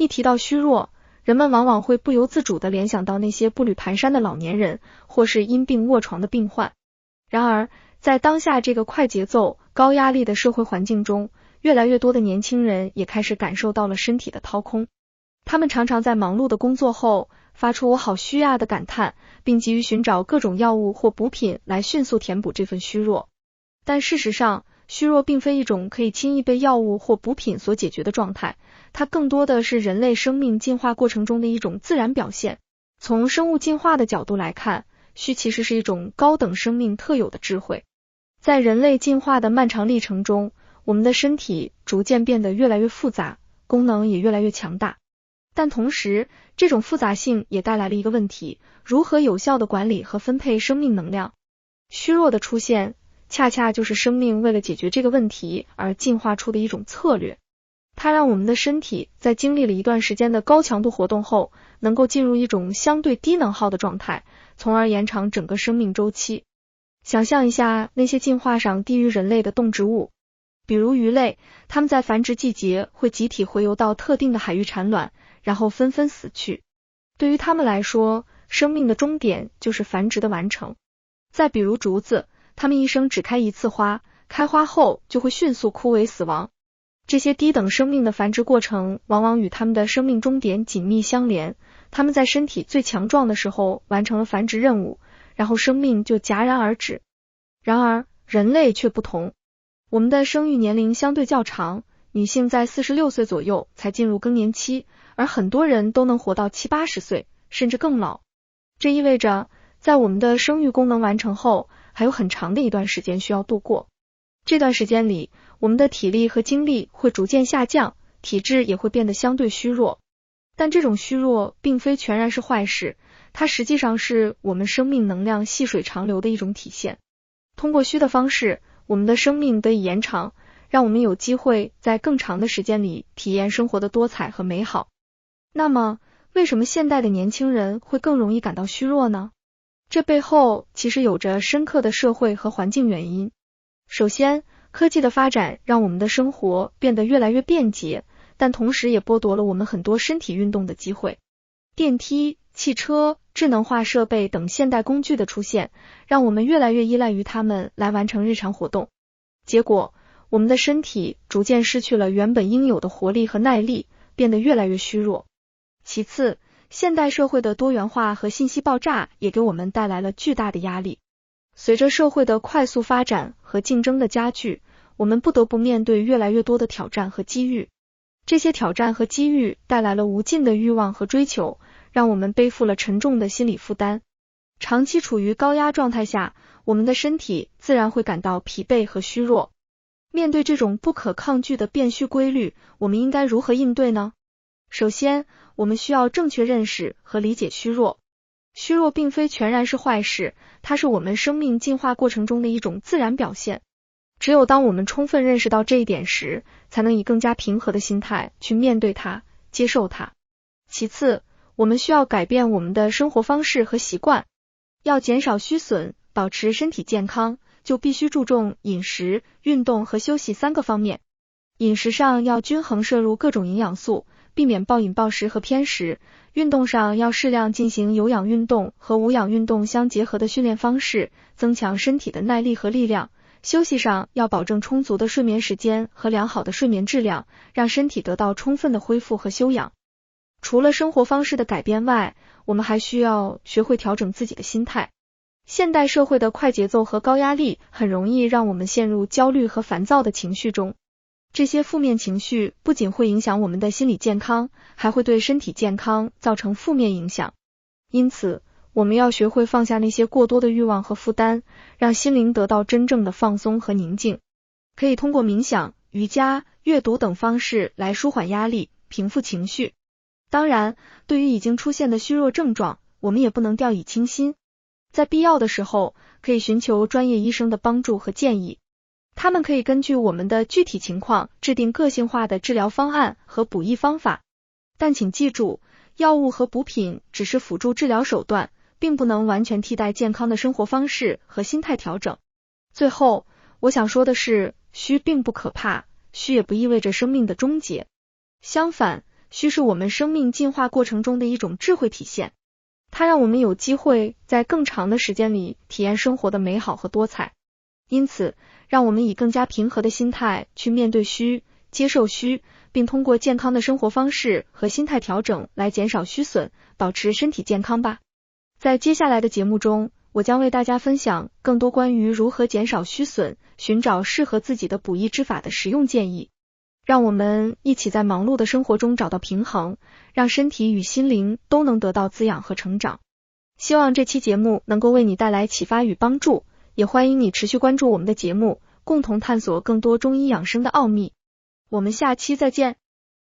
一提到虚弱，人们往往会不由自主地联想到那些步履蹒跚的老年人，或是因病卧床的病患。然而，在当下这个快节奏、高压力的社会环境中，越来越多的年轻人也开始感受到了身体的掏空。他们常常在忙碌的工作后，发出我好虚啊的感叹，并急于寻找各种药物或补品来迅速填补这份虚弱。但事实上，虚弱并非一种可以轻易被药物或补品所解决的状态，它更多的是人类生命进化过程中的一种自然表现。从生物进化的角度来看，虚其实是一种高等生命特有的智慧。在人类进化的漫长历程中，我们的身体逐渐变得越来越复杂，功能也越来越强大。但同时，这种复杂性也带来了一个问题：如何有效地管理和分配生命能量？虚弱的出现恰恰就是生命为了解决这个问题而进化出的一种策略。它让我们的身体在经历了一段时间的高强度活动后，能够进入一种相对低能耗的状态，从而延长整个生命周期。想象一下那些进化上低于人类的动植物，比如鱼类，它们在繁殖季节会集体洄游到特定的海域产卵，然后纷纷死去。对于它们来说，生命的终点就是繁殖的完成。再比如竹子，它们一生只开一次花，开花后就会迅速枯萎死亡。这些低等生命的繁殖过程往往与它们的生命终点紧密相连，它们在身体最强壮的时候完成了繁殖任务，然后生命就戛然而止。然而，人类却不同，我们的生育年龄相对较长，女性在46岁左右才进入更年期，而很多人都能活到70-80岁，甚至更老。这意味着，在我们的生育功能完成后，还有很长的一段时间需要度过。这段时间里，我们的体力和精力会逐渐下降，体质也会变得相对虚弱。但这种虚弱并非全然是坏事，它实际上是我们生命能量细水长流的一种体现。通过虚的方式，我们的生命得以延长，让我们有机会在更长的时间里体验生活的多彩和美好。那么，为什么现代的年轻人会更容易感到虚弱呢？这背后其实有着深刻的社会和环境原因。首先，科技的发展让我们的生活变得越来越便捷，但同时也剥夺了我们很多身体运动的机会。电梯、汽车、智能化设备等现代工具的出现，让我们越来越依赖于它们来完成日常活动。结果，我们的身体逐渐失去了原本应有的活力和耐力，变得越来越虚弱。其次，现代社会的多元化和信息爆炸也给我们带来了巨大的压力。随着社会的快速发展和竞争的加剧，我们不得不面对越来越多的挑战和机遇。这些挑战和机遇带来了无尽的欲望和追求，让我们背负了沉重的心理负担。长期处于高压状态下，我们的身体自然会感到疲惫和虚弱。面对这种不可抗拒的变虚规律，我们应该如何应对呢？首先，我们需要正确认识和理解虚弱。虚弱并非全然是坏事，它是我们生命进化过程中的一种自然表现。只有当我们充分认识到这一点时，才能以更加平和的心态去面对它，接受它。其次，我们需要改变我们的生活方式和习惯。要减少虚损，保持身体健康，就必须注重饮食、运动和休息3个方面。饮食上要均衡摄入各种营养素，避免暴饮暴食和偏食。运动上要适量进行有氧运动和无氧运动相结合的训练方式，增强身体的耐力和力量。休息上要保证充足的睡眠时间和良好的睡眠质量，让身体得到充分的恢复和休养。除了生活方式的改变外，我们还需要学会调整自己的心态。现代社会的快节奏和高压力很容易让我们陷入焦虑和烦躁的情绪中。这些负面情绪不仅会影响我们的心理健康，还会对身体健康造成负面影响。因此，我们要学会放下那些过多的欲望和负担，让心灵得到真正的放松和宁静。可以通过冥想、瑜伽、阅读等方式来舒缓压力，平复情绪。当然，对于已经出现的虚弱症状，我们也不能掉以轻心。在必要的时候，可以寻求专业医生的帮助和建议。他们可以根据我们的具体情况制定个性化的治疗方案和补益方法。但请记住，药物和补品只是辅助治疗手段，并不能完全替代健康的生活方式和心态调整。最后，我想说的是，虚并不可怕，虚也不意味着生命的终结。相反，虚是我们生命进化过程中的一种智慧体现，它让我们有机会在更长的时间里体验生活的美好和多彩。因此，让我们以更加平和的心态去面对虚，接受虚，并通过健康的生活方式和心态调整来减少虚损，保持身体健康吧。在接下来的节目中，我将为大家分享更多关于如何减少虚损，寻找适合自己的补益之法的实用建议。让我们一起在忙碌的生活中找到平衡，让身体与心灵都能得到滋养和成长。希望这期节目能够为你带来启发与帮助，也欢迎你持续关注我们的节目，共同探索更多中医养生的奥秘。我们下期再见。